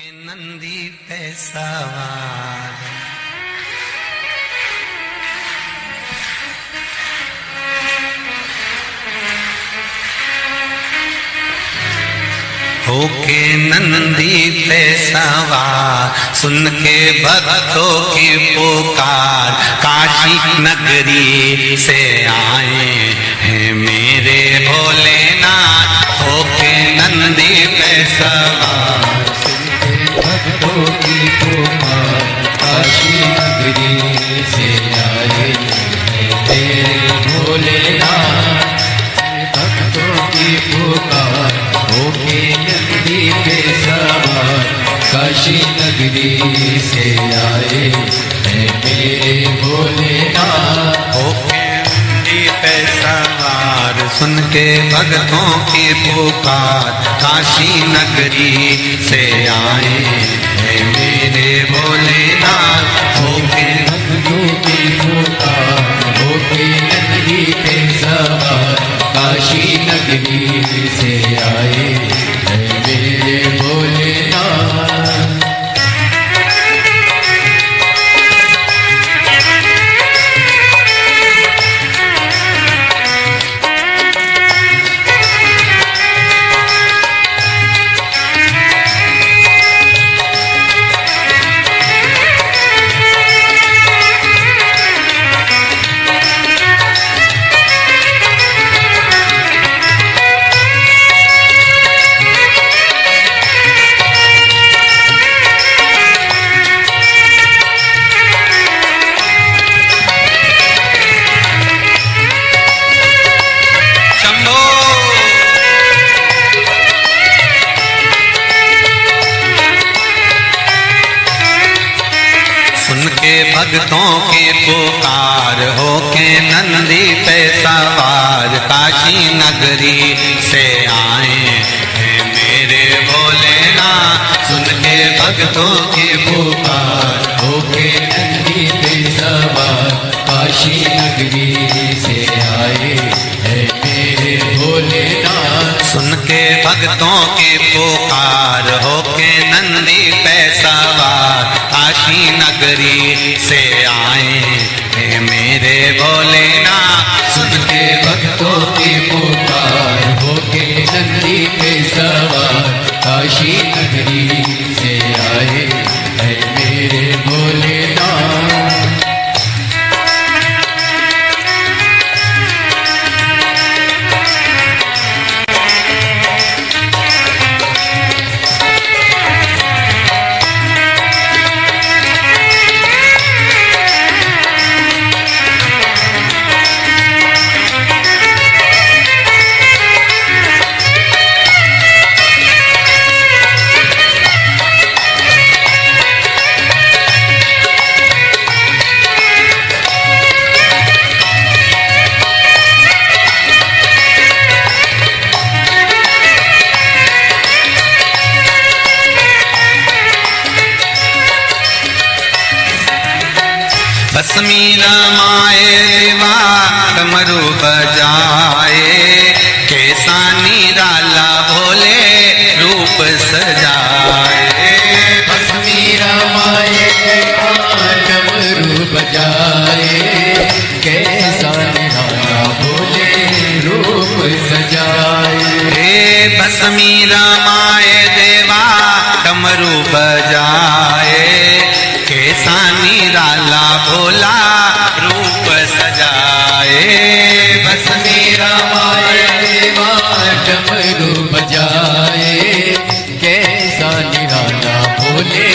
नंदी पे सवार होके नंदी पे सवार, सुन के भक्तों की पुकार, काशी नगरी से आए हैं मेरे भोलेनाथ। होके नंदी पे सवार, भक्तों की पुकार, काशी नगरी से आए तेरे भोलेनाथ। भक्तों की पुकार, होके नंदी पे सवार, काशी नगरी से आए मेरे भोलेनाथ। होके नंदी पे सवार, सुन के भक्तों की पुकार, काशी नगरी से आए हैं मेरे भोलेनाथ। होके भक्तों की पुकार, होके नंदी पे सवार, काशी नगरी से आए मेरे भोलेनाथ। भक्तों की पुकार, होके नंदी पे सवार, काशी नगरी से आए हैं मेरे भोलेनाथ। सुन के भक्तों की पुकार, होके नंदी पे सवार, काशी नगरी से आए हैं मेरे भोलेनाथ। सुन के भक्तों की पुकार, होके नंदी पे सवार, काशी नगरी से आए हैं मेरे भोलेनाथ। सुन के भक्तों की पुकार, होके नंदी पे सवार, काशी नगरी से आए हैं मेरे भोलेनाथ। भस्मी रमाए देवा डमरू बजाए, कैसा निराला भोले रूप सजाए। भस्मी रमाए देवा डमरू बजाए, कैसा निराला भोले रूप सजाए। भस्मी रमाए देवा डमरू बजाए, कैसा निराला भोला रूप सजाए। भस्मी रमाए देवा डमरू बजाए, कैसा निराला भोले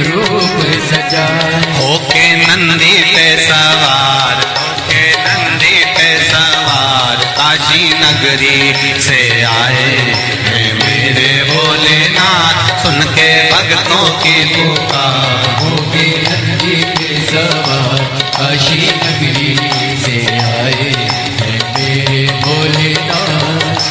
रूप सजाए। होके नंदी पे सवार, होके नंदी पे सवार, काशी नगरी से आए हैं मेरे भोलेनाथ। सुन के भक्तों की पुकार, होके नंदी पे सवार, काशी नगरी से आए हैं मेरे भोलेनाथ।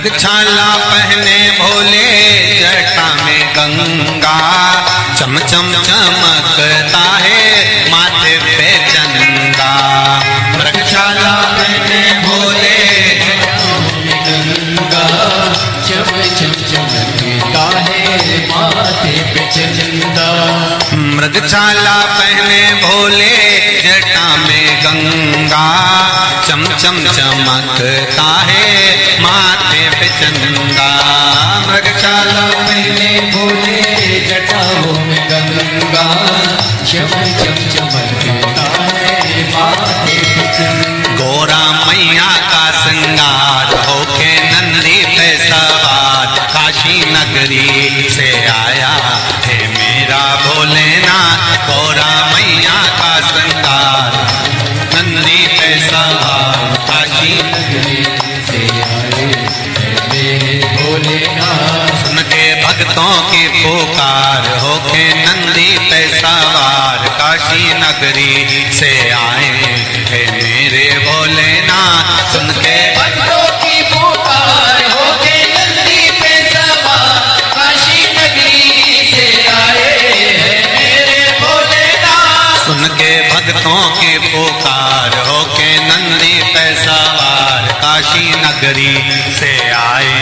मृगछाला पहने भोले जटा में गंगा, चम चम चमकता है माथे पे चंदा। मृगछाला पहने भोले गंगा, चम चम चमकता है माथे पे चंदा। मृगछाला पहने भोले जटा में गंगा, चम चम चमकता है माथे पे चंदा। मृगछाला पहने भोले जटाओं में गंगा, चम चम चमकता है माथे पे चंदा। गोरा मैया का श्रृंगार होके नंदी पे सवार, काशी नगरी से आया है मेरा भोलेनाथ। गोरा मैया का श्रृंगार नंदी पे सवार, काशी नगरी से आए है मेरे भोलेनाथ। सुन के भक्तों की पुकार होके नंदी पे सवार, काशी नगरी से आए है मेरे भोलेनाथ। सुन के भक्तों की पुकार होके नंदी पे सवार, काशी नगरी से आए हैं मेरे भोलेनाथ। सुन के भक्तों की पुकार होके नंदी पे सवार, काशी नगरी से आए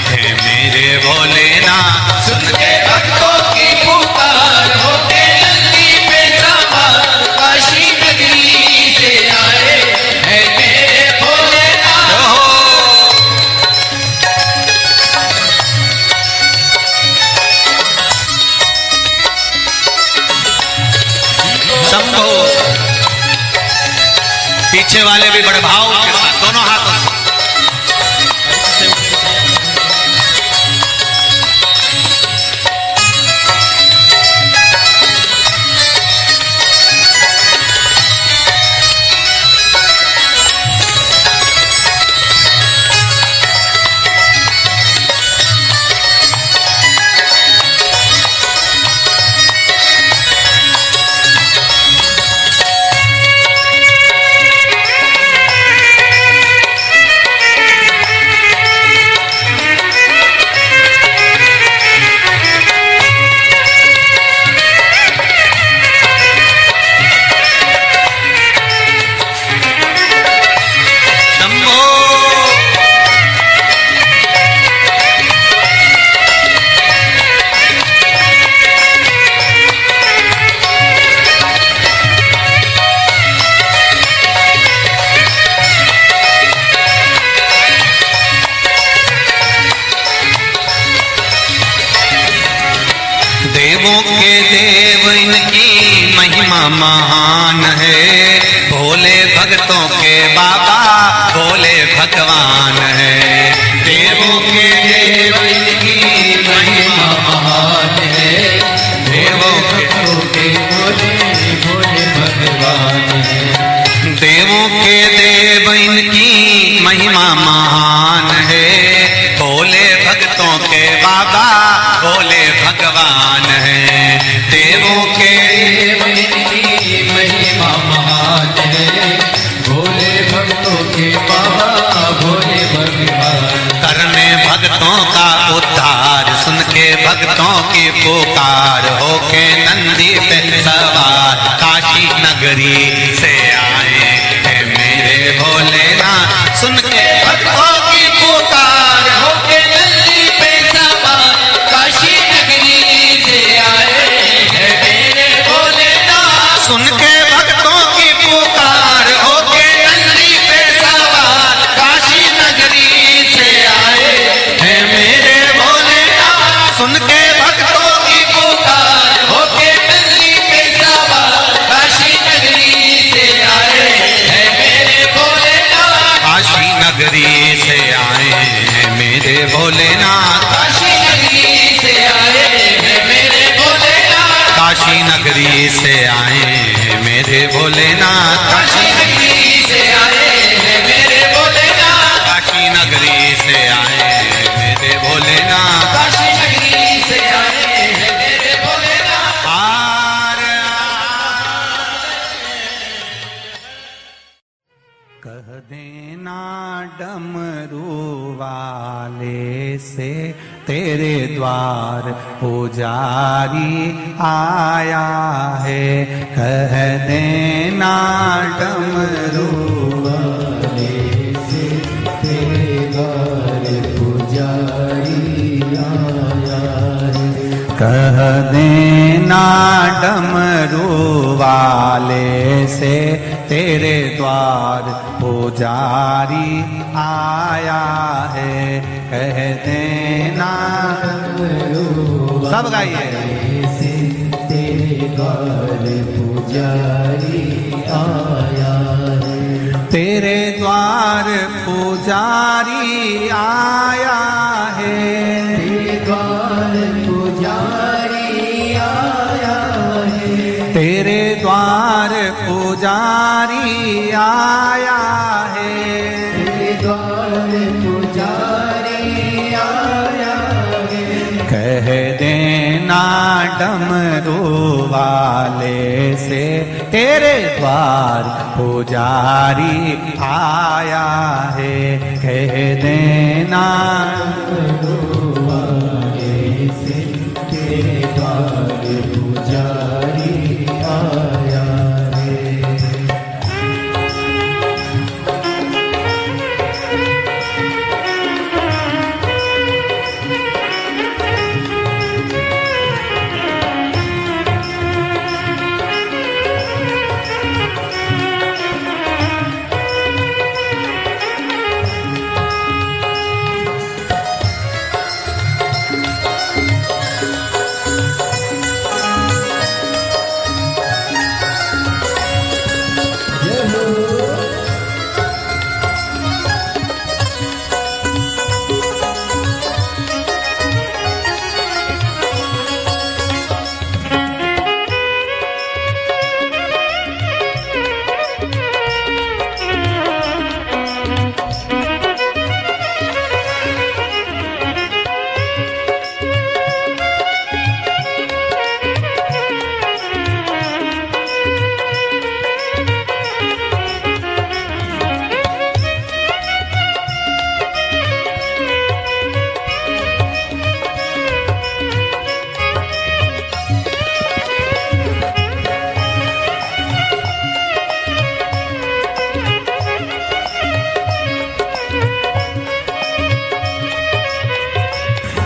हैं मेरे भोलेनाथ। सुन के भक्तों की पुकार होके नंदी पे सवार, काशी नगरी से आए हैं मेरे भोलेनाथ। शंभो। पीछे वाले भी बड़े भाव के साथ दोनों हाथों से देवों के देव इनकी महिमा महान है, भोले भक्तों के बाबा भोले भगवान है। देवों के देव इनकी महिमा महान है, देवों के भोले भोले भगवान है। देवों के देव इनकी महिमा महान है, भोले भक्तों के बाबा भोले भगवान है। देवों के देव इनकी महिमा महान है, भोले भक्तों के बाबा भोले भगवान। करने भक्तों का उद्धार, सुन के भक्तों की पुकार होके नंदी पे सवार, काशी नगरी से आए हैं मेरे भोलेनाथ। सुन के भक्तों की पुकार होके नंदी पे सवार, काशी नगरी से आए हैं मेरे भोलेनाथ। सुन के भक्तों की पुकार होके नंदी पे सवार, काशी नगरी से आए हैं मेरे भोलेनाथ। सुन के भक्तों की पुकार होके नंदी पे सवार, काशी नगरी से आए हैं मेरे भोलेनाथ। काशी नगरी से आए हैं मेरे भोलेनाथ। काशी नगरी से आए हैं मेरे भोलेनाथ। काशी नगरी से आए हैं मेरे भोलेनाथ। काशी नगरी से आए हैं मेरे भोलेनाथ। काशी नगरी से आए हैं मेरे भोलेनाथ। काशी नगरी से आए हैं मेरे भोलेनाथ। आर कह देना डमरू वाले से तेरे द्वार पुजारी आया है। कह देना डमरू वाले से तेरे द्वार पुजारी आया है। कह देना डमरू वाले से तेरे द्वार पुजारी आया है। कह देना सब गाइए से तेरे द्वार पुजारी आया है। तेरे द्वार पुजारी आया है। तेरे द्वार पुजारी आया है। तेरे द्वार पुजारी आया है। तेरे द्वार पुजारी आया है। कह देना डमरू वाले से तेरे द्वार पुजारी आया है। कह देना डमरू वाले से तेरे द्वार पुजारी आया है।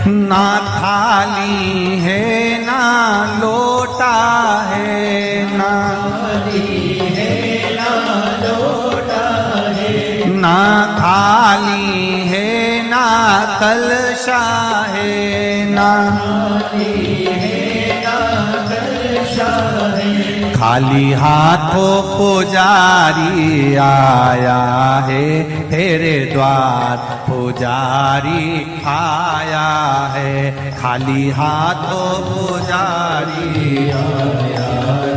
ना थाली है ना लोटा है। ना थाली है ना लोटा है। ना थाली है ना कलशा है। ना थाली है ना कलशा है। खाली हाथों पुजारी आया है। तेरे द्वार पुजारी आया है। खाली हाथों पुजारी आया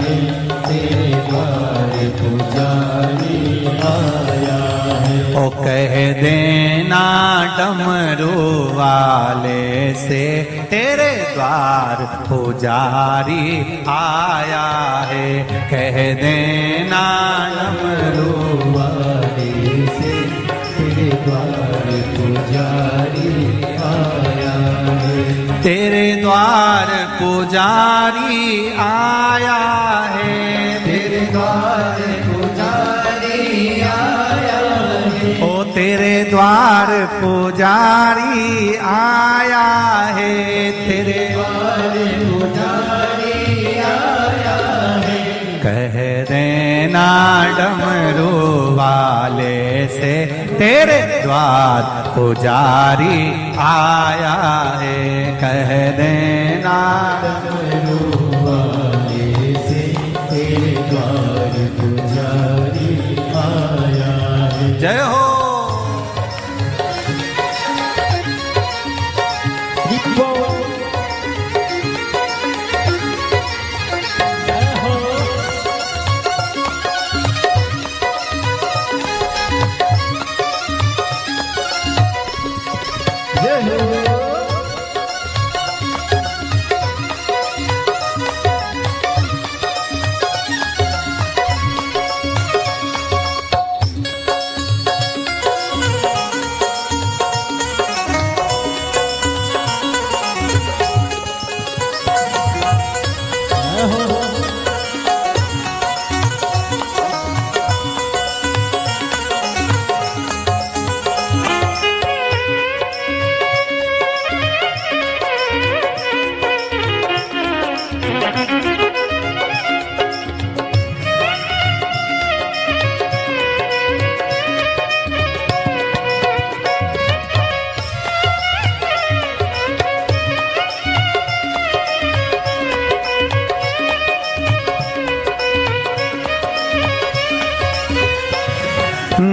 है। तेरे द्वार पुजारी आया है। ओ कह देना डमरू वाले से तेरे द्वार पुजारी आया है। कह देना डमरू वाले से तेरे द्वार पुजारी आया है। तेरे द्वार पुजारी आया है। तेरे द्वार पुजारी आया है। ओ तेरे द्वार पुजारी आया है। तेरे द्वार पुजारी आया है। कह देना डमरू वाले से तेरे द्वार पुजारी आया है। कह देना डमरू वाले से तेरे द्वार पुजारी आया है। जय हो।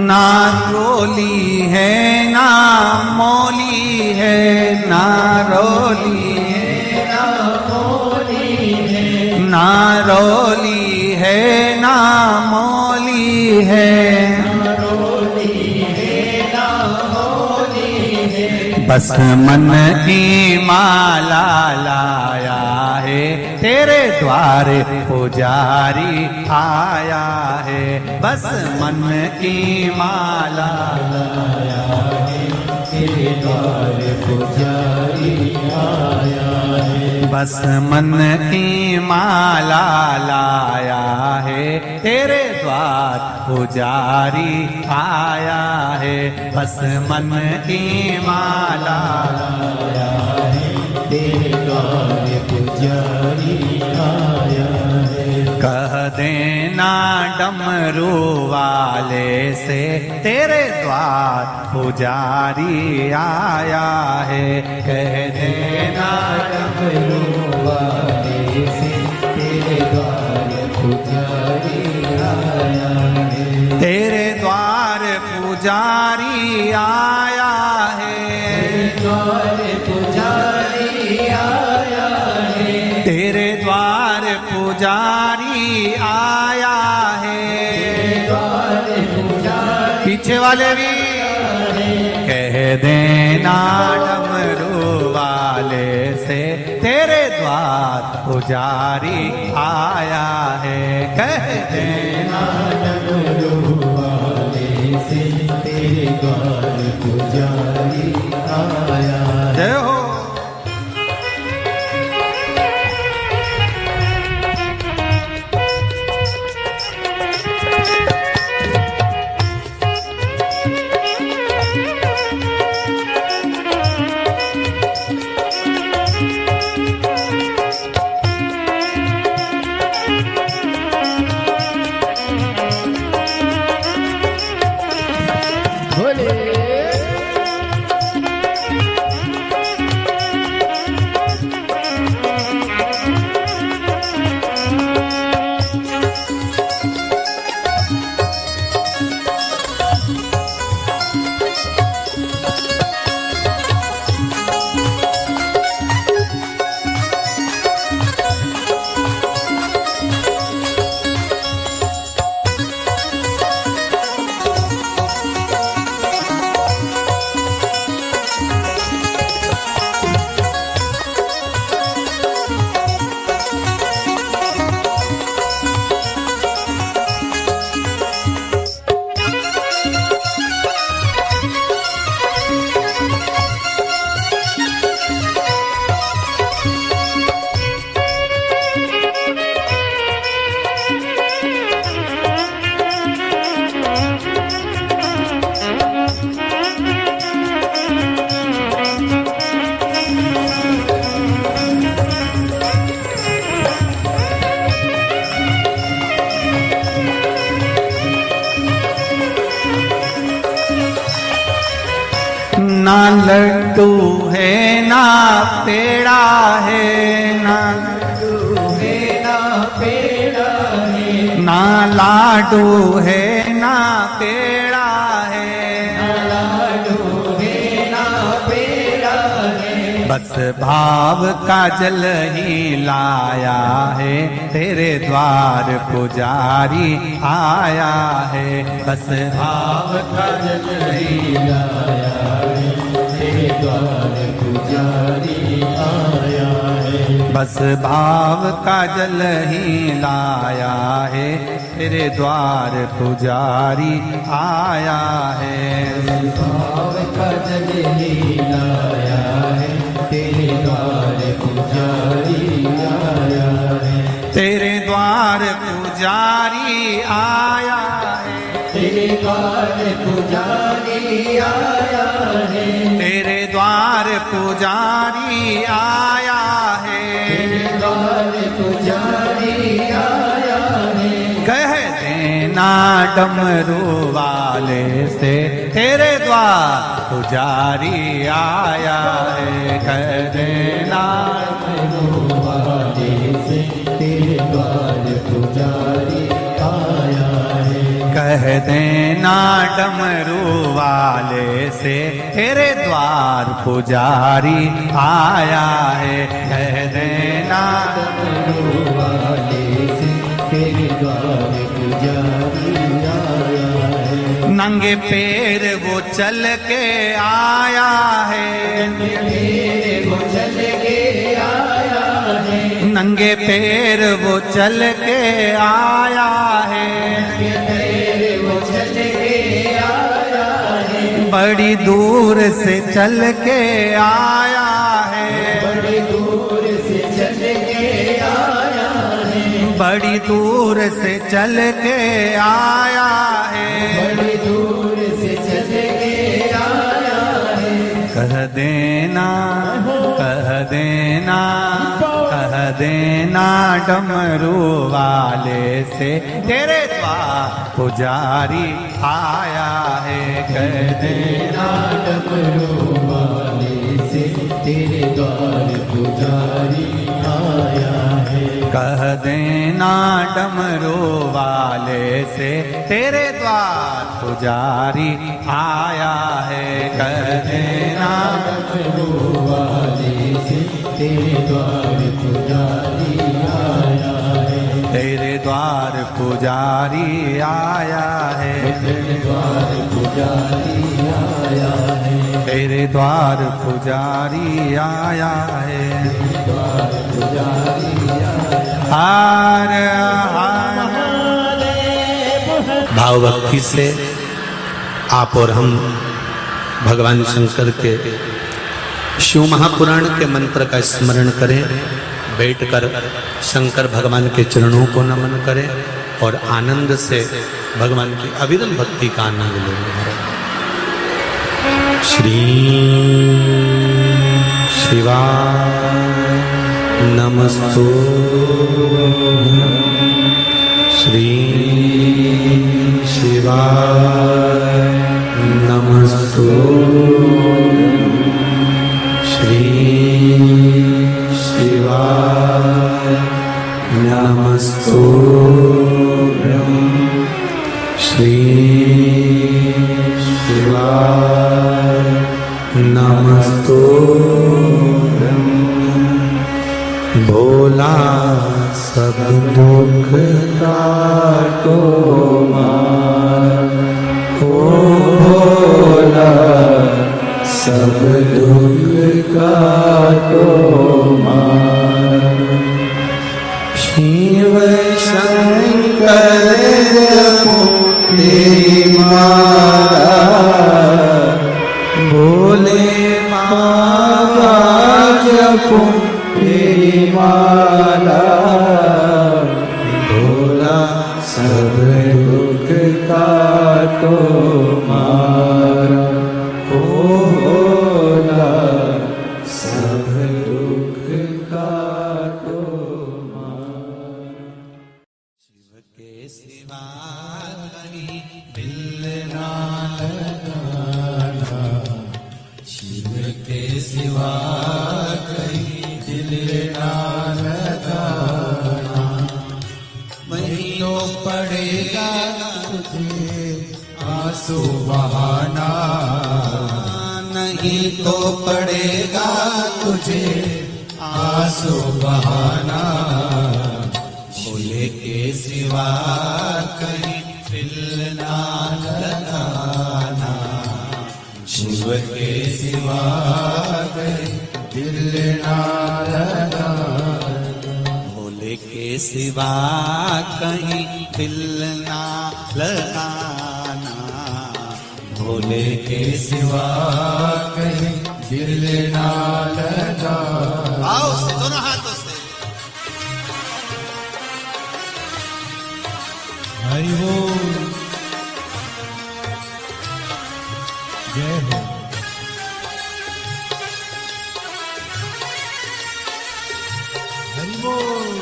ना रोली है ना मौली है, ना रोली है ना मौली है, ना रोली है ना मौली है, ना रोली है ना मौली है। बस मन की माला लाया है, तेरे द्वार पुजारी आया है। बस मन की माला लाया है, तेरे द्वार पुजारी आया है। बस मन की माला लाया है, तेरे द्वार पुजारी आया है। बस मन की माला लाया है, तेरे द्वार पुजारी आया है। कह देना डमरू वाले से, तेरे द्वार पुजारी आया है। कह देना डमरू वाले से, तेरे द्वार पुजारी आया है। तेरे द्वार पुजारी आया है, द्वार पुजारी आया है। तेरे द्वार पुजारी आया है, द्वार पुजारी। पीछे वाले भी कह देना डमरू वाले से, तेरे द्वार पुजारी आया है। कह देना डमरू वाले से, तेरे द्वार पुजारी आया है। जय हो। ना लड्डू है ना पेड़ा है, ना लड्डू है ना पेड़ा है, ना लाडू है ना पेड़ा है, ना लाडू है ना पेड़ा है। बस भाव का जल ही लाया है, तेरे द्वार पुजारी आया है। बस भाव का जल ही लाया है, तेरे द्वार पुजारी आया है। बस भाव का जल ही लाया है, तेरे द्वार पुजारी आया है। भाव का जल ही लाया है, तेरे द्वार पुजारी आया है। तेरे द्वार पुजारी आया है, तेरे द्वार पुजारी आया है। तेरे द्वार पुजारी आया है, तेरे द्वार पुजारी आया है। कह देना डमरू वाले से, तेरे द्वार पुजारी आया है। कह देना डमरू वाले से, तेरे द्वार पुजारी आया है। कह देना डमरू वाले से तेरे द्वार पुजारी आया है। कह देना डमरू वाले से तेरे द्वार पुजारी आया है। नंगे पैर वो चल के आया है। वो चल के आया है। नंगे पैर वो चल के आया है। वो चल के आया है। बड़ी दूर से चल के आया है। बड़ी दूर से चल के आया है। बड़ी दूर से चल के आया है। बड़ी दूर से चल के आया है। कह देना, कह देना, कह देना डमरू वाले से तेरे द्वार पुजारी आया है। कह देना डमरू वाले से तेरे द्वार पुजारी आया है। कह देना डमरू वाले से तेरे द्वार पुजारी आया है। कह देना डमरू वाले से तेरे द्वार पुजारी आया है। तेरे द्वार पुजारी आया है। तेरे द्वार पुजारी आया है। तेरे द्वार पुजारी आया है। द्वार पुजारी आया है। हार हार भाव भक्ति से आप और हम भगवान शंकर के शिव महापुराण के मंत्र का स्मरण करें। बैठकर शंकर भगवान के चरणों को नमन करें और आनंद से भगवान की अविरल भक्ति का आनंद लें। श्री शिवाय नमस्तुभ्यं। श्री शिवाय नमस्तुभ्यं। श्री शिवाय नमस्तुभ्यं। श्री शिवाय नमस्तुभ्यं। भोला सब दुख काटो मार। ओ भोला सब दुख काटो मार। शिव शंकर तेरी मारा। भोले बाबा जपो तेरी माला। भोला सब दुख काटो मारा। ओ भोला सब दुख काटो मारा। शिव के सिवा कहीं दिल ना लगाना। शिव के सिवा कहीं दिल ना लगाना। वही तो पड़ेगा तुझे आंसू बहाना। नहीं तो पड़ेगा तुझे आंसू बहाना। भोले के सिवा कहीं दिल ना लगाना। शिव के सिवा कहीं दिल ना लगाना। भोले के सिवा कहीं दिल ना लगाना। भोले के सिवा कहीं दिल ना लगाना। आओ से दोनों हाथों से। हरि बोल। जय हो। हरि बोल।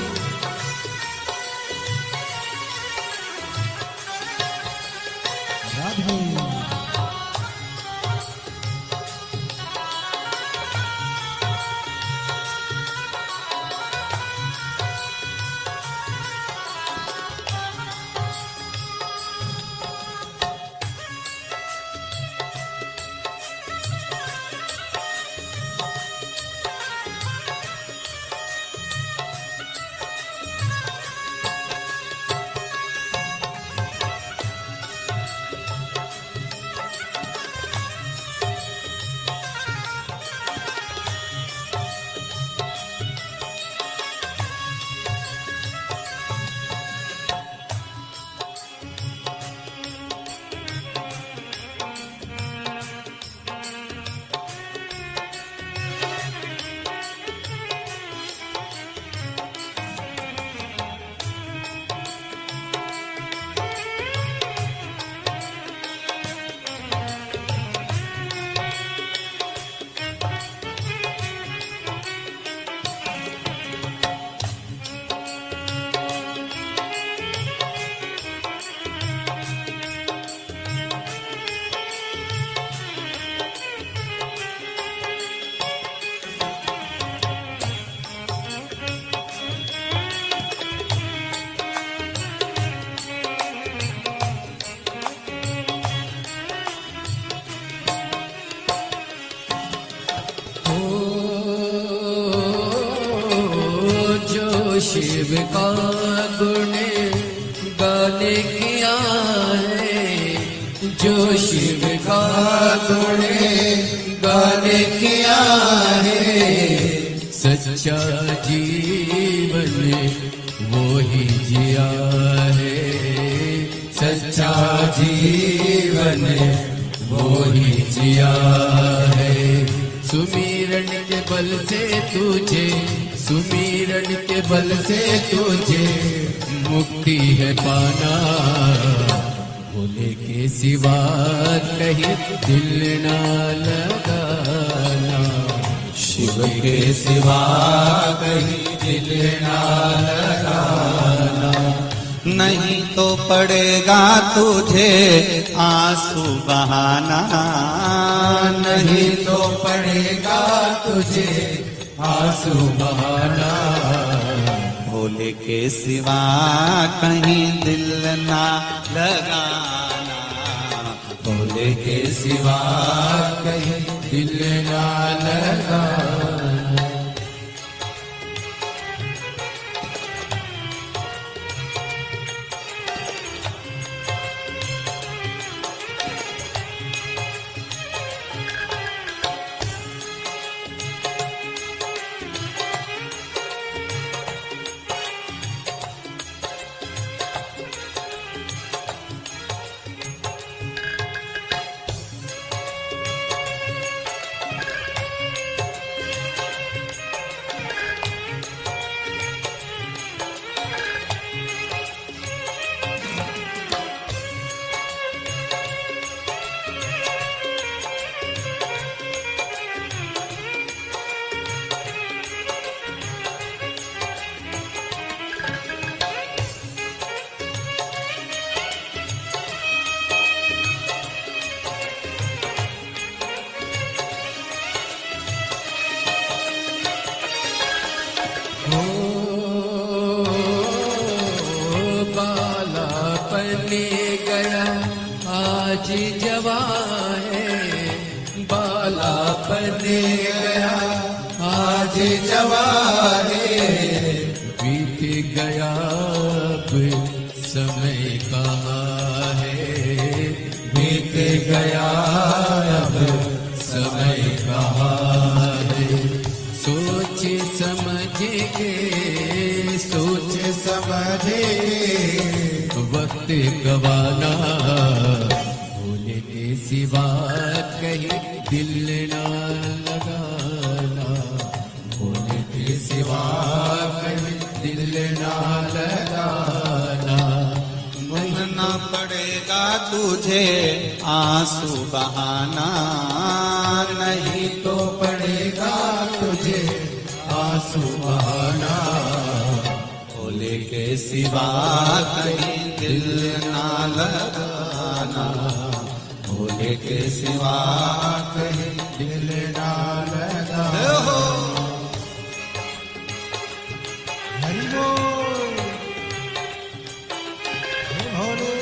राधे। शिव का गुण गाने किया है, जो शिव का गुण गाने किया है, सच्चा जीवन वो ही जिया है, सच्चा जीवन वो ही जिया है। सुमिरन के बल से तुझे, सुमिरन के बल से तुझे मुक्ति है पाना, भोले के सिवा कहीं दिल ना लगाना, शिव के सिवा कहीं दिल ना लगाना। नहीं तो पड़ेगा तुझे आंसू बहाना, नहीं तो पड़ेगा तुझे आंसू बहाना, भोले के सिवा कहीं दिल ना लगाना, भोले के सिवा कहीं दिल ना लगाना। गया आज जवान है, बालापन गया आज जवान है, बीत गया अब समय कहाँ है, बीत गया अब समय कहाँ है। सोच समझ के, सोच समझ के वक्त गवाना, भोले के सिवा कहीं दिल ना लगाना, भोले के सिवा कहीं दिल ना लगाना। भूलना पड़ेगा तुझे आंसू बहाना, नहीं तो पड़ेगा तुझे आंसू बहाना, भोले के सिवा कहीं दिल ना लगाना, भोले के सिवा कहीं दिल ना लगाना। हरि बोल भोले।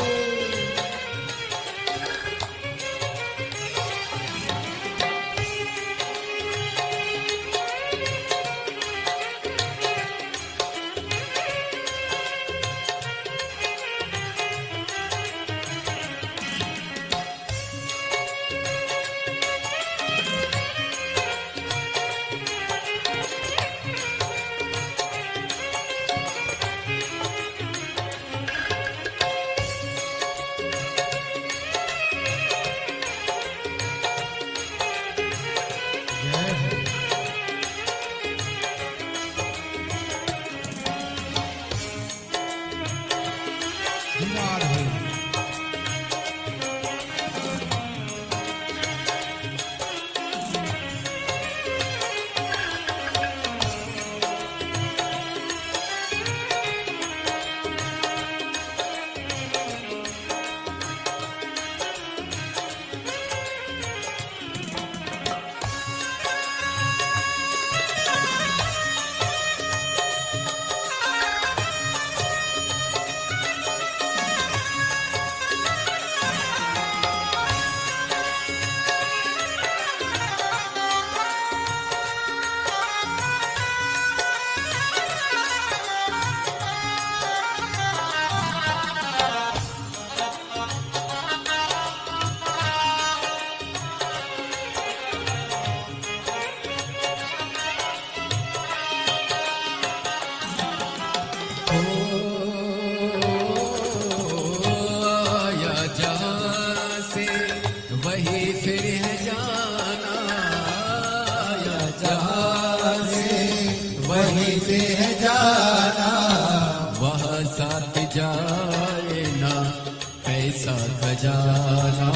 जाना,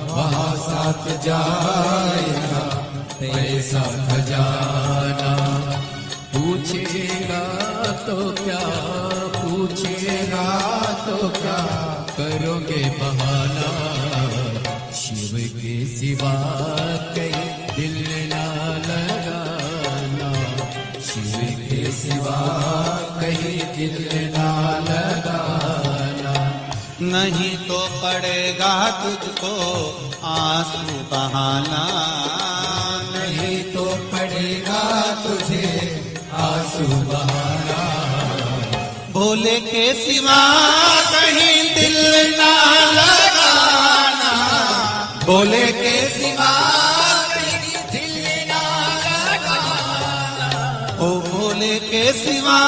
वहाँ साथ जाएगा पैसा खजाना। पूछेगा तो क्या, पूछेगा तो क्या, करोगे बहाना। शिव के सिवा कहीं दिल ना लगाना, शिव के सिवा कहीं दिल ना लगाना। नहीं तो पड़ेगा तुझको आंसू बहाना, नहीं तो पड़ेगा तुझे आंसू बहाना। भोले के सिवा कहीं दिल ना लगाना, भोले के सिवा कहीं दिल ना लगाना। ओ भोले के सिवा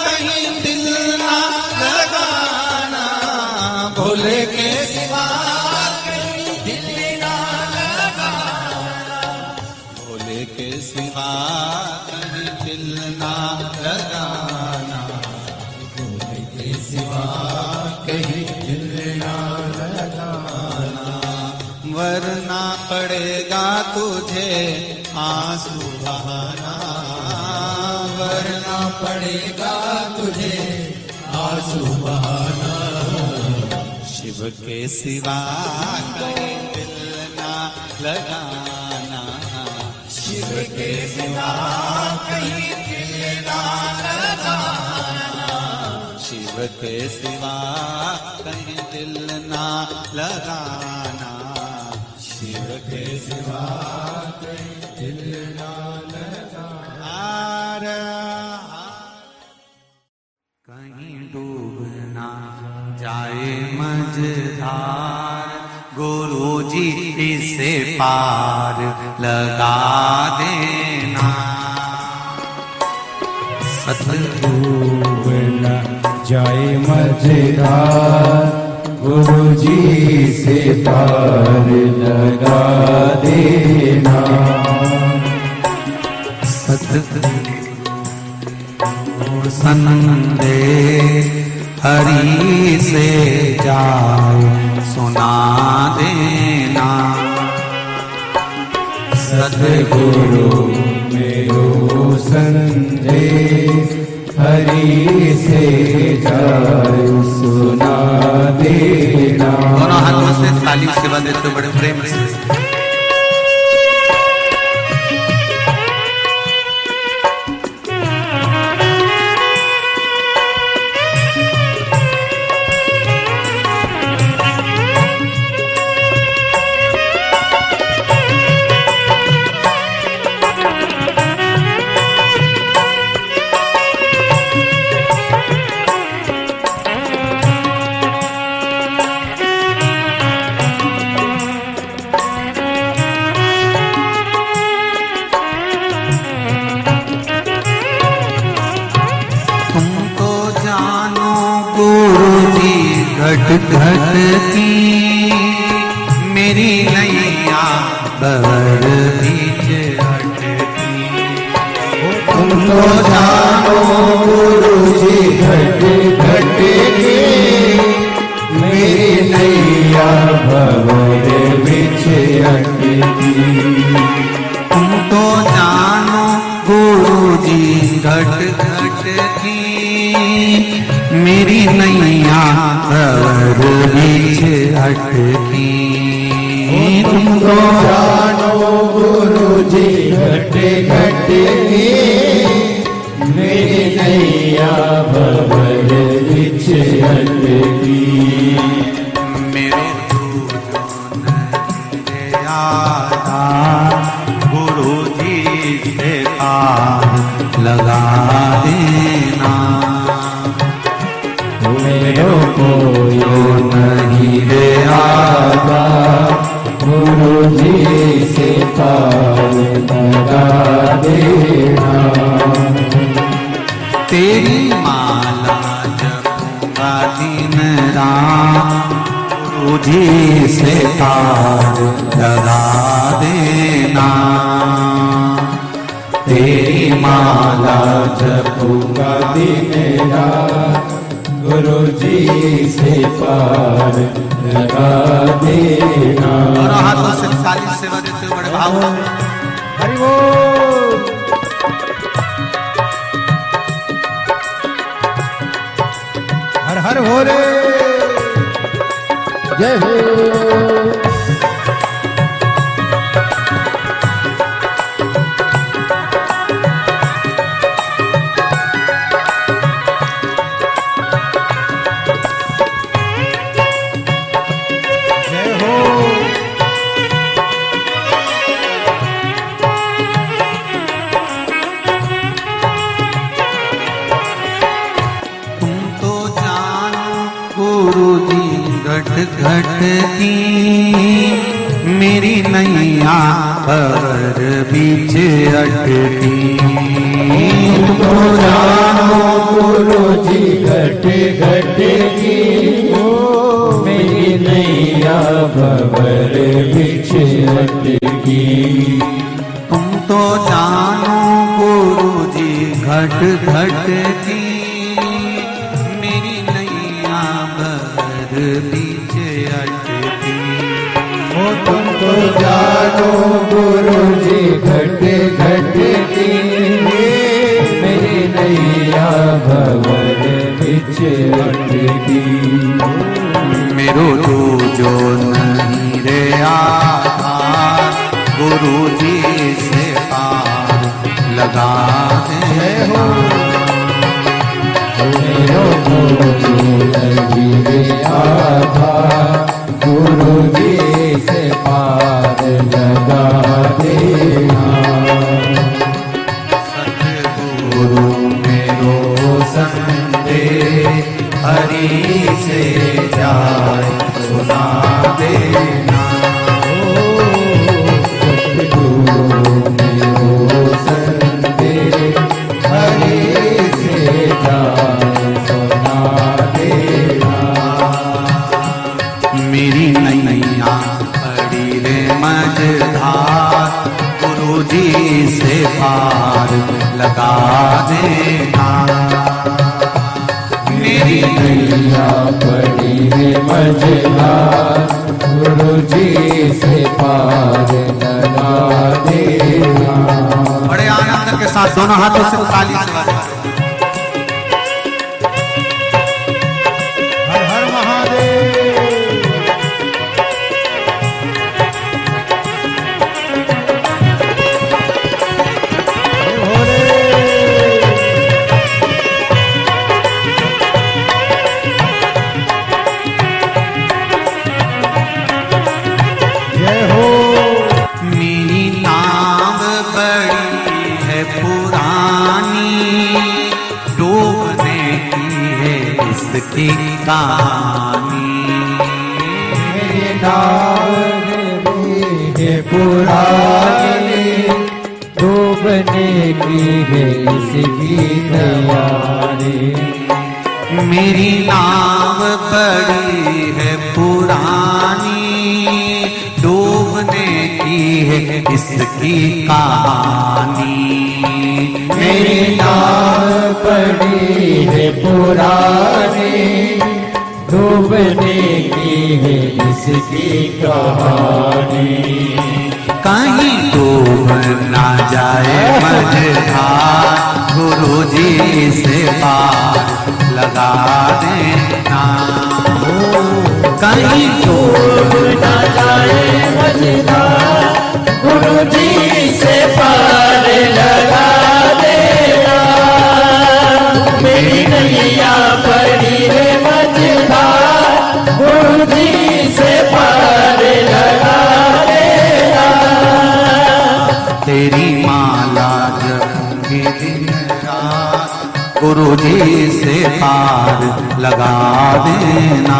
कहीं दिल ना लगाना, भोले के सिवा कहीं दिल ना लगाना। भोले के सिवा कहीं दिल ना लगाना, भोले के सिवा कहीं दिल ना लगाना। वरना पड़ेगा तुझे आंसू बहाना, वरना पड़ेगा तुझे आंसू बहाना। शिव के सिवा कहीं दिल ना लगाना, शिव के सिवा कहीं दिल ना लगाना। शिव के सिवा कहीं दिल ना लगाना, शिव के सिवा कहीं दिल ना लगाना। कहीं डूब ना जाए मझधार, गुरुजी इसे पार लगा देना। डूब न जाए मझधार, गुरुजी से पार लगा देना। सतगुरु संदेश हरि से जाए सुना देना। सतगुरु मेरो संदेश हरि से जाए सुना देना। दोनों हाथों से ताली सेवा देते बड़े प्रेम से। घट घट की मेरी नैया बड़ बीच अटकी। तुम तो जानो गुरुजी घट घट की मेरी नैया भंवर बिछ अटकी। तुम तो जानो गुरुजी घट घट की मेरी नैया भंवर बीच अटकी। तुम तो जानो गुरुजी घट घट की मेरी नैया भंवर बिछ अटकी। मेरे तुझो नहीं आता गुरुजी से पार लगा देना। मेरो कोई नहीं रे आता गुरुजी से पार लगा देना। तेरी माला जपूंगा दिन रात गुरुजी से पार लगा देना। तेरी माला जपूंगा दिन रात गुरु जी से पार लगा देना। दोनों हाथों से ताली सेवा देते हुए बड़े भाव हरि बोल। हर हर भोले जय हो। घट की मेरी नैया पर बीच अटकी। तो जानो गुरु जी घट घट की मेरी नैया भंवर बीच अटकी। तुम तो जानो गुरु जी घट घट की मेरी नैया भंवर बीच अटकी। ओ तुम तो जानो गुरु जी घट घट की मेरी नैया भंवर बीच अटकी। मेरो जो नहीं रे आधार गुरु जी से पार लगा दे हो। मेरो जो नहीं रे आधार गुरु जी से पार लगा देना। सतगुरु मेरो संदेश हरि से जाए सुना देना। सतगुरु मेरो संदेश हरि से जाए सुना देना। मेरी नैया पड़ी रे मझधार गुरु जी से पार लगा देना। मेरी नैया पड़ी है मझधार गुरु जी से पार लगा देना। बड़े आनंद के साथ दोनों हाथों से ताली से बजाएं। हर हर महादेव। मेरी नाव बड़ी है पुरानी डूबने की है इसकी कहानी। मेरी नाव है पुरानी डूबने की है इसकी तैयारी। मेरी नाव बड़ी है पुरानी डूबने की है इसकी कहानी। मेरी नाव बड़ी है पुरानी डूबने की है इसकी कहानी। कहीं डूब ना जाए मझधार गुरु जी से पार लगा देना। कहीं डूब ना जाए मझधार गुरु जी से पार लगा देना। मेरी नैया पड़ी है मझधार गुरु जी से पार लगा देना। तेरी माला जपूंगी दिन रात गुरु जी से पार लगा देना।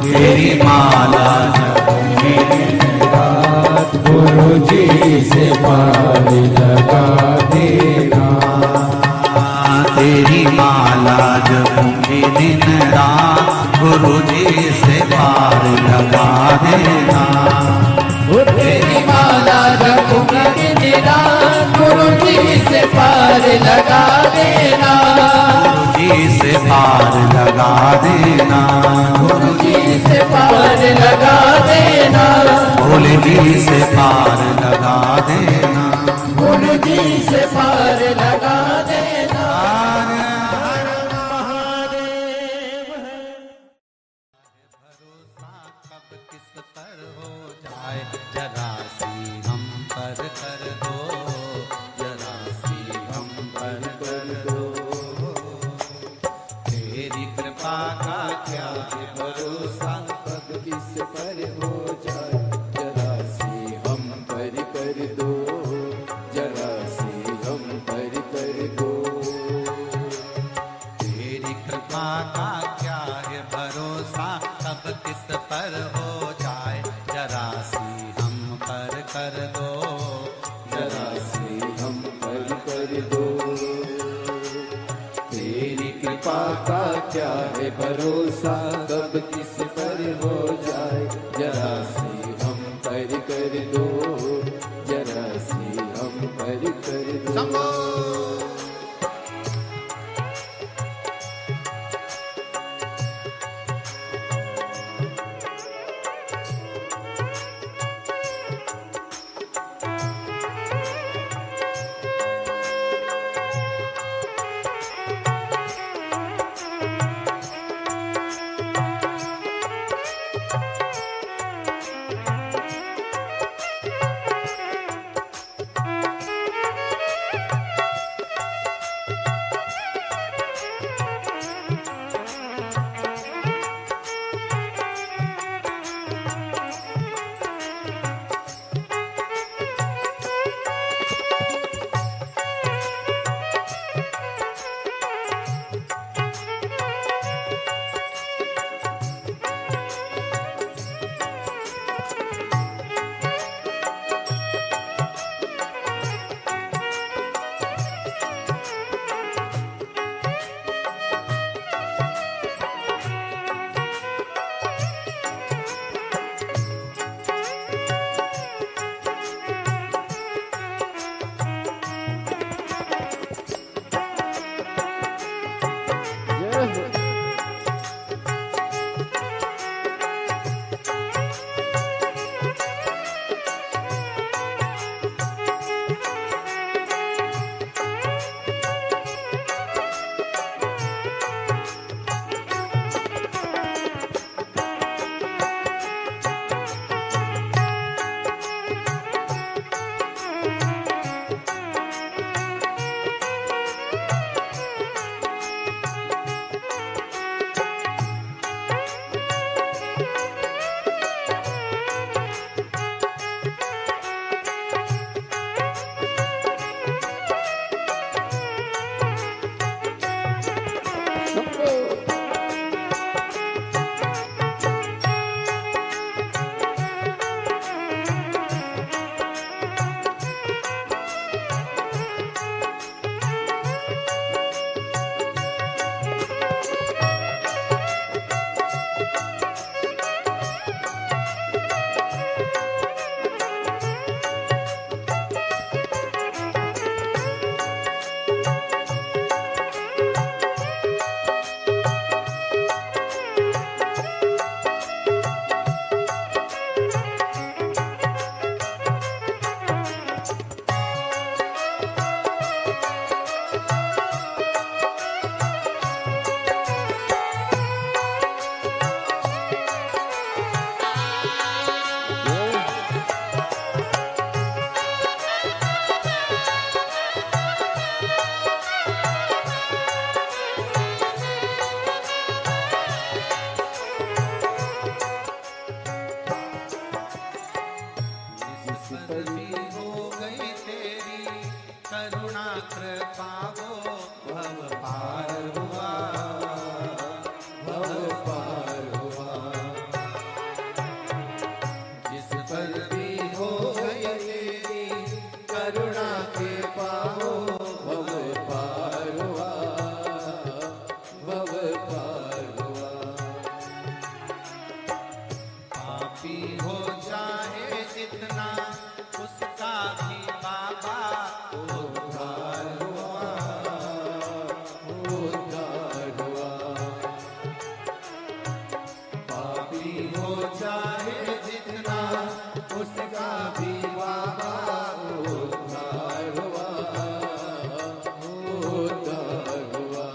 तेरी माला जपूंगी दिन रात गुरु जी से पार लगा देना। तेरी माला जपूंगी दिन रात गुरु जी से पार लगा देना। तेरी माला जपूंगी दिन रात गुरु जी से पार लगा देना। गुरु जी से पार लगा देना, गुरु जी से पार लगा देना, भोले जी से पार लगा देना, गुरु जी से पार लगा देना। भरोसा कब किस पर हो जाए, जरा सी हम पर कर दो, जरा सी हम पर कर दो। तेरी कृपा का क्या है भरोसा, कब किस पर हो जाए, जरा सी हम पर कर दो, जरा सी हम पर कर दो। तेरी कृपा का क्या है भरोसा, कब किस पर हो जाए, जरा सी हम पर कर दो, जरा सी हम पर कर दो। तेरी कृपा का क्या है भरोसा, कब किस पर हो जाए, जरा सी हम पर कर दो, जरा सी हम पर कर दो। चाहे जितना उसका भी बाबा उद्धार हुआ, उद्धार हुआ।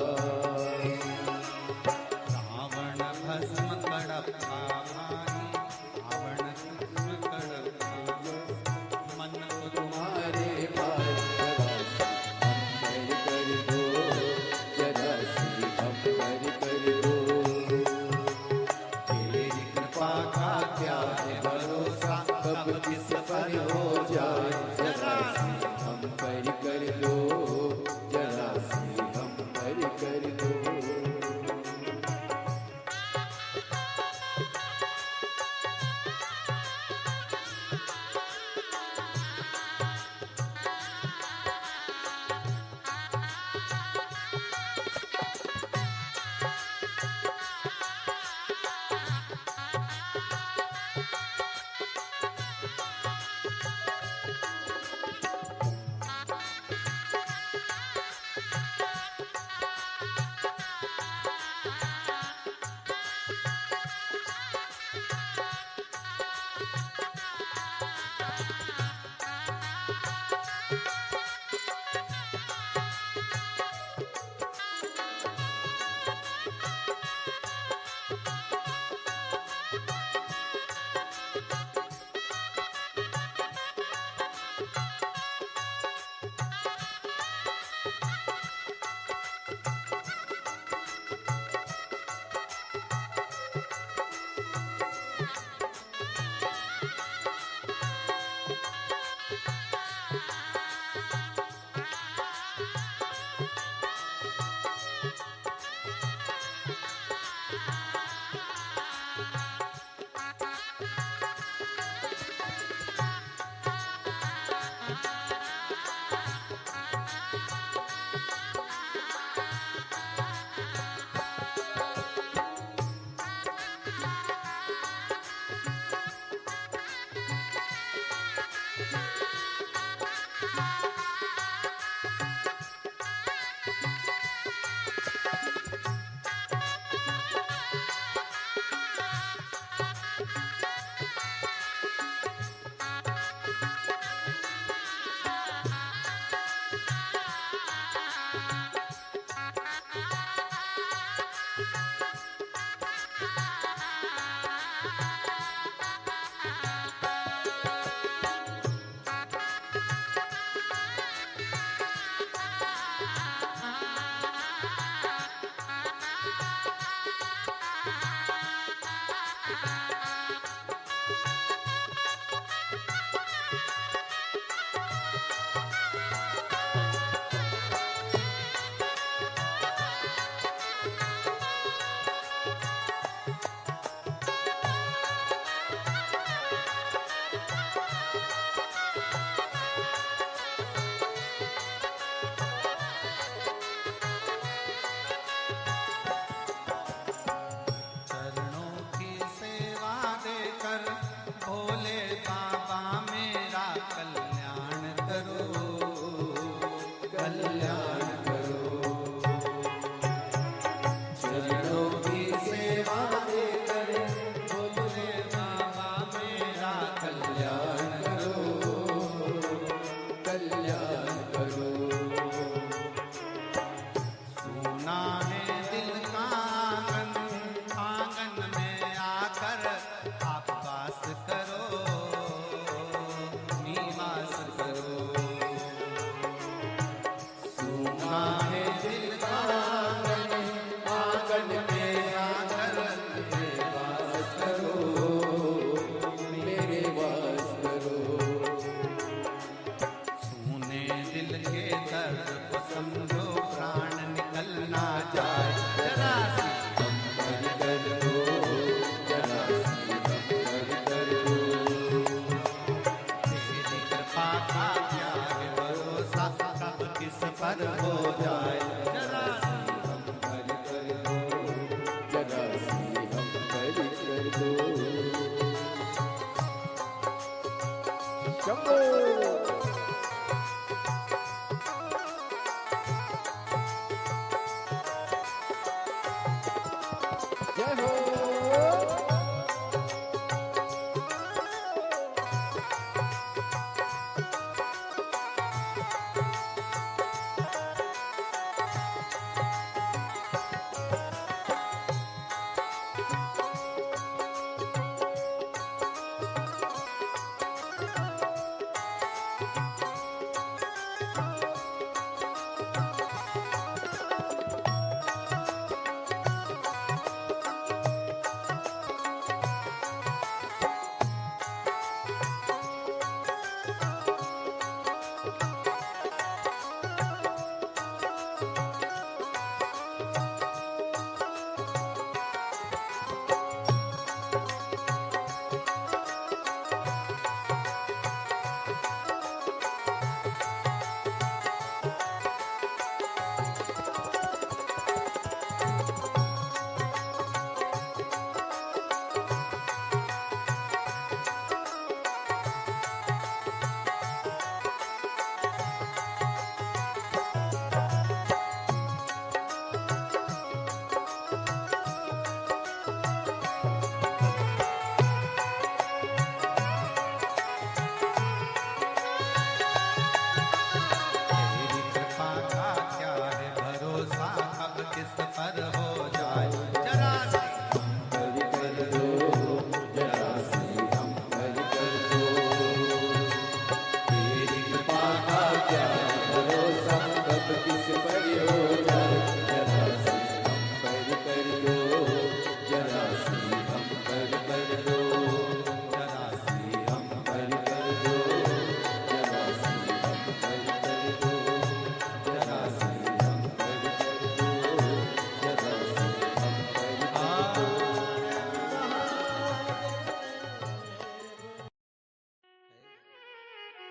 रावण भस्म कड़प्पा भाई, रावण भस्म कड़प्पा, मन को तुम्हारे पास जरा सी हम कर दो, तेरी कृपा का क्या है भरोसा, कब किस पर हो जाए, जरा सी हम कर दो, जरा सी हम कर दो।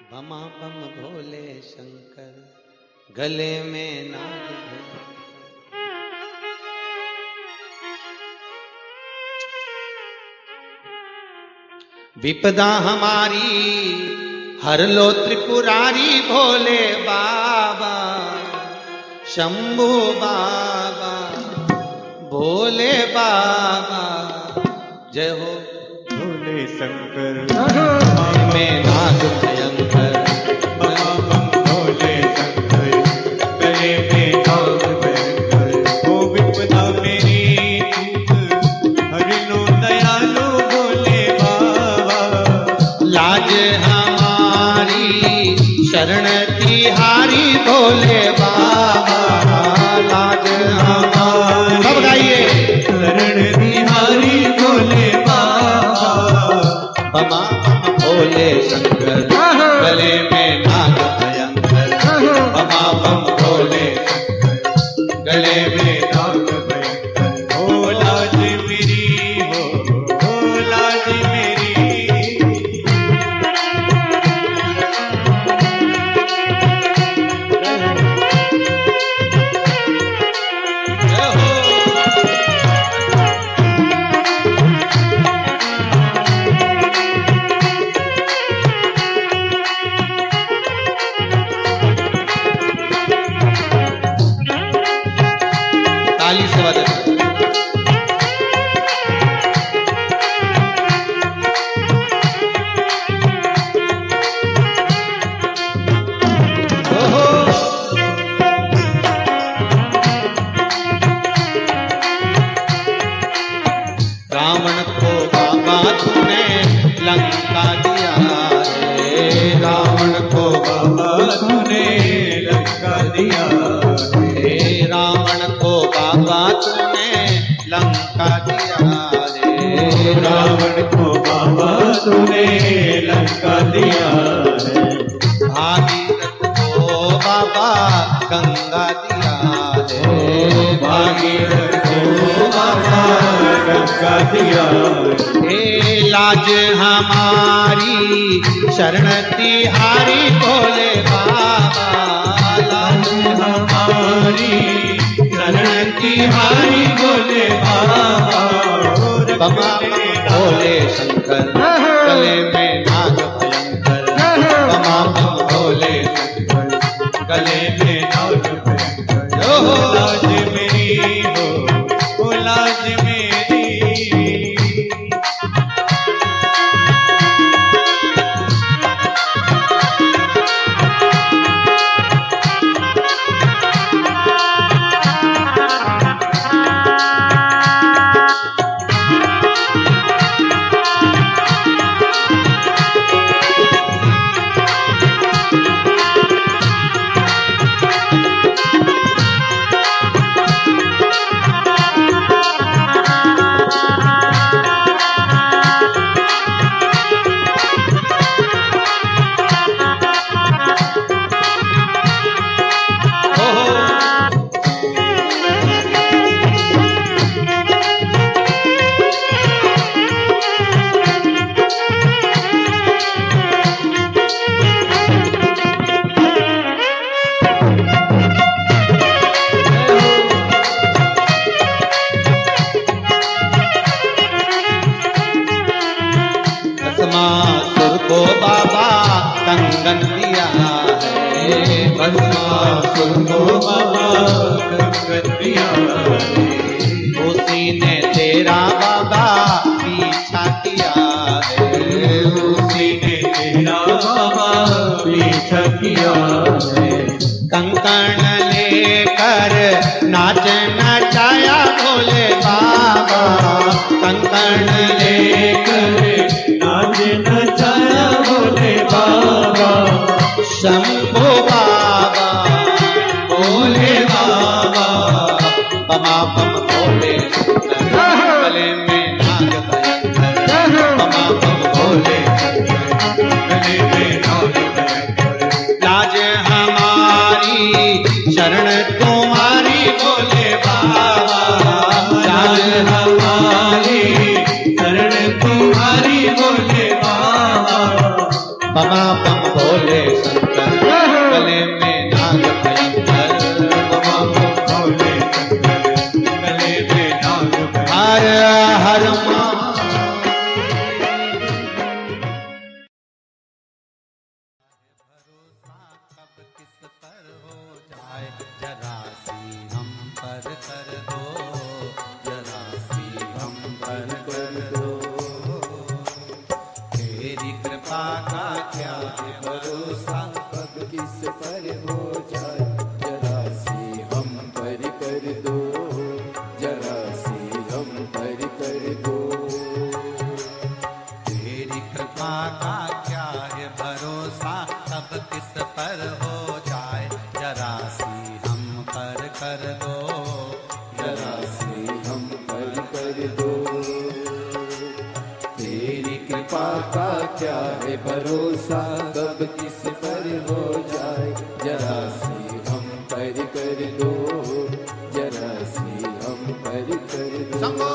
बमा बम भोले शंकर, गले में नाग भैंकर। विपदा हमारी हर लो त्रिपुरारी भोले बाबा, शंभू बाबा, भोले बाबा, जय हो भोले शंकर में नाग भयंकर। भोले शंकर गले में नाग भयंकर। ओ विपदा मेरी हर लो दयालु भोले बाबा, लाज हमारी शरण तिहारी भोले बाबा, लाज हमारी। सब गाइए। शरण तिहारी भोले बाबा, बमा बम भोले शंकर, गले में नाग भयंकर। बमा बम भोले शंकर, गले में नाग भयंकर। ओ लाज मेरी हो लाज मेरी। जय हो। ताली से बजाते। ओहो। रावण को बाबा तूने लंका दिया रे, रावण को बाबा तूने लंका दिया रे, रावण को बाबा तूने लंका दिया रे, रावण को बाबा तूने लंका दिया है। भागीरथ को बाबा गंगा दिया रे, भागीरथ को बाबा गंगा दिया हे लाज हमारी शरण तिहारी भोले बाबा, लाज हमारी शरण तिहारी भोले बाबा। बमा भोले शंकर, गले में नाग भयंकर। बमा बम भोले शंकर, गले में नाग भयंकर। ओहो। लाज मेरी हो लाज मेरी। भस्मासुर को बाबा कंगन दिया है, भस्मासुर को बाबा कंगन दिया है। उसी ने तेरा बाबा पीछा किया है, उसी ने तेरा बाबा पीछा किया है। कंकण लेकर नाच नचाया भोले बाबा, कंकण लेकर नाच नचाया भोले बाबा। शंभो बाबा, भोले बाबा, बमा बम भोले शंकर, गले में नाग भयंकर। बमा बम भोले शंकर, गले में नाग भयंकर। लाज हमारी शरण तुम्हारी भोले बाबा, का क्या है भरोसा, कब किस पर हो जाए, जरा सी हम पर कर दो, जरा सी हम पर कर दो। तेरी कृपा का क्या है भरोसा, कब किस पर हो जाए, जरा सी हम पर कर दो, जरा सी हम पर कर दो। तेरी कृपा का क्या है भरोसा, कब किस पर हो जाए, जरा सी हम पर कर दो, जरा सी हम पर कर दो।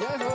जय हो।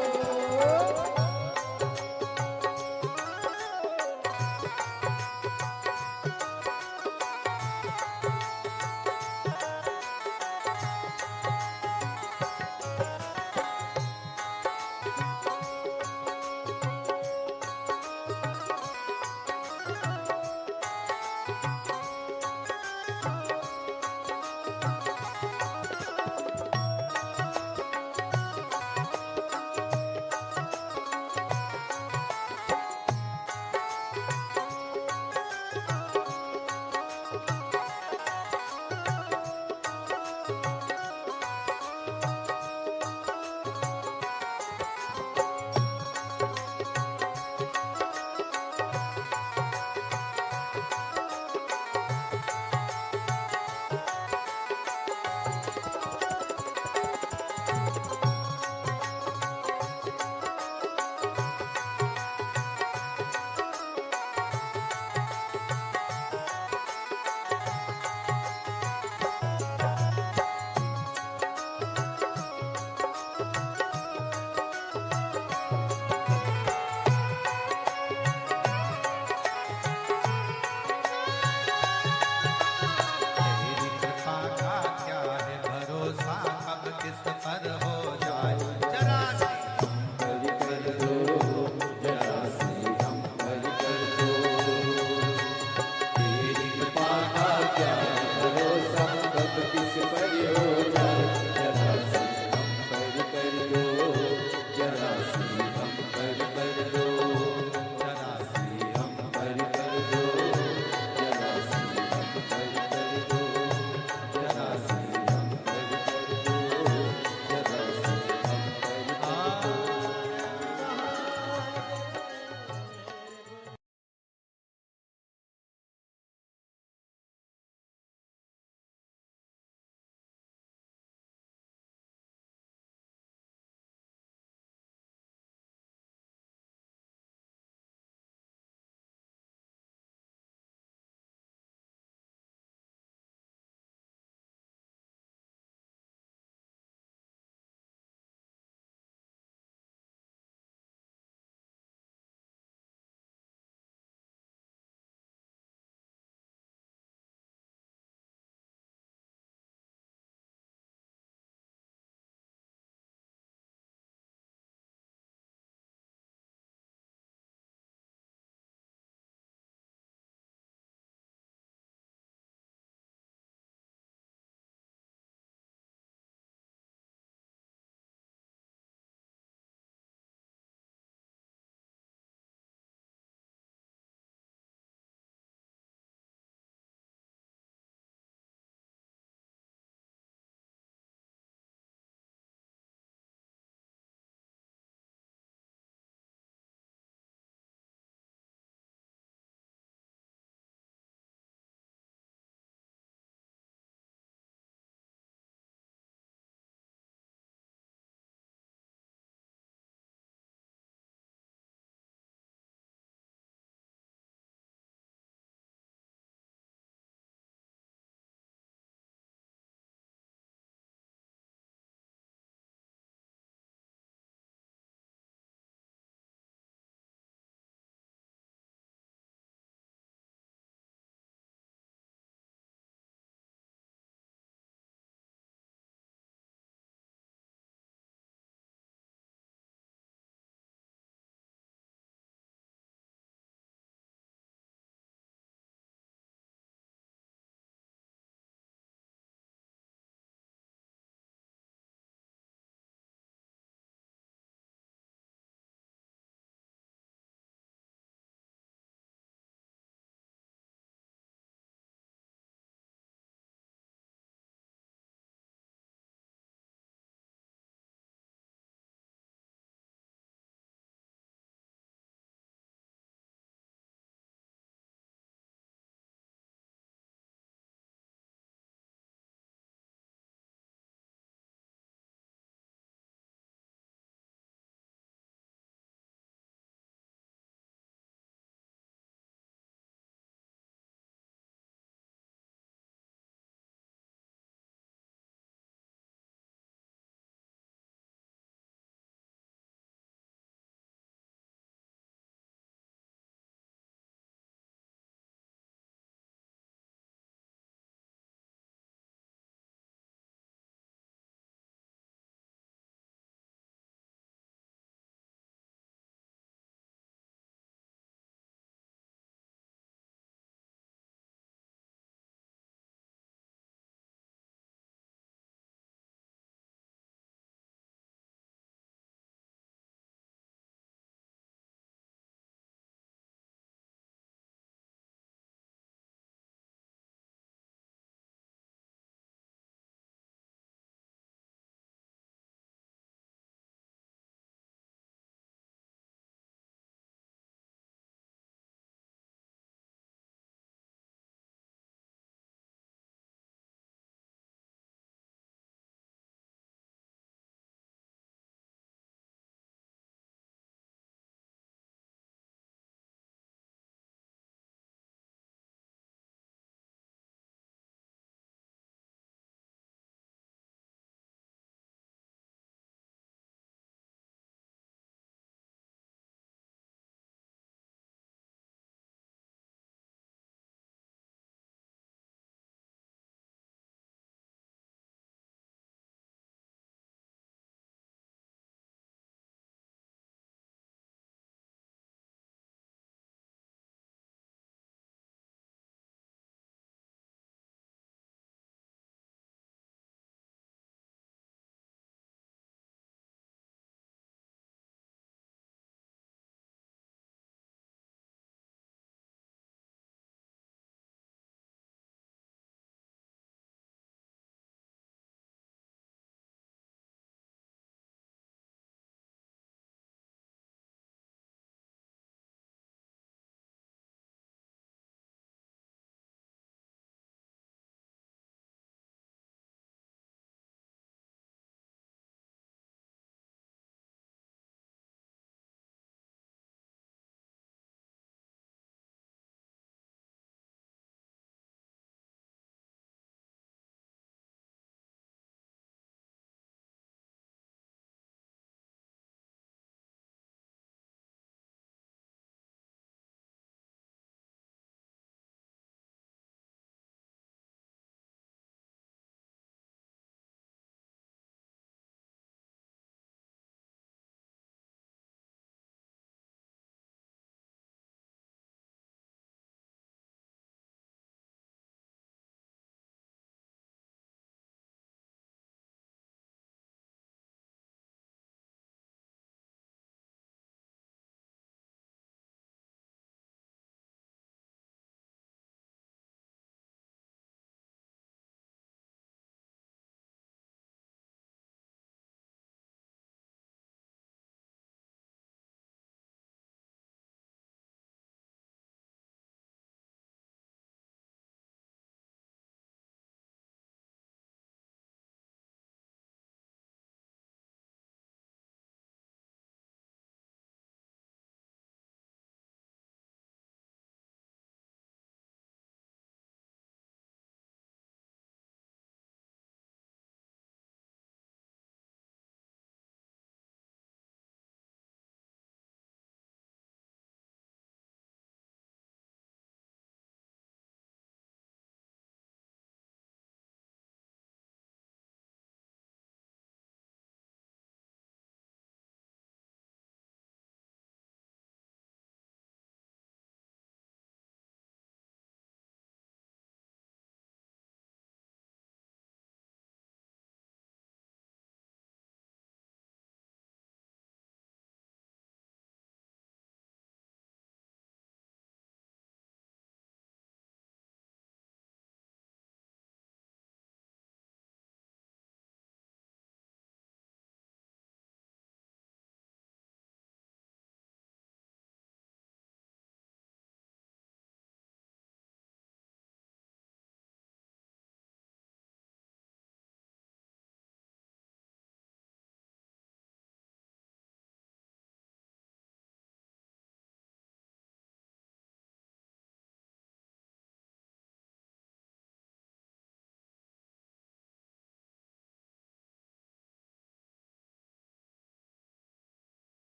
तेरी कृपा का क्या है भरोसा, कब किस पर हो जाए